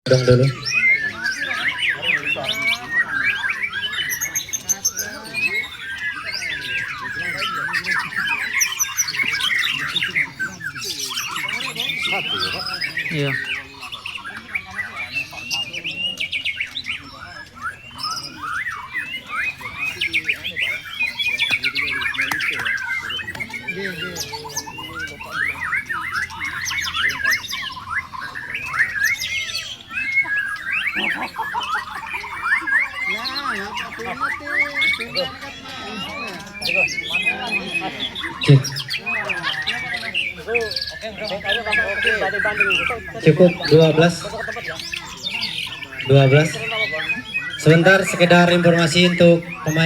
Dong dulu. Iya. Cik. Cukup 12. Sebentar, sekedar informasi untuk pemain.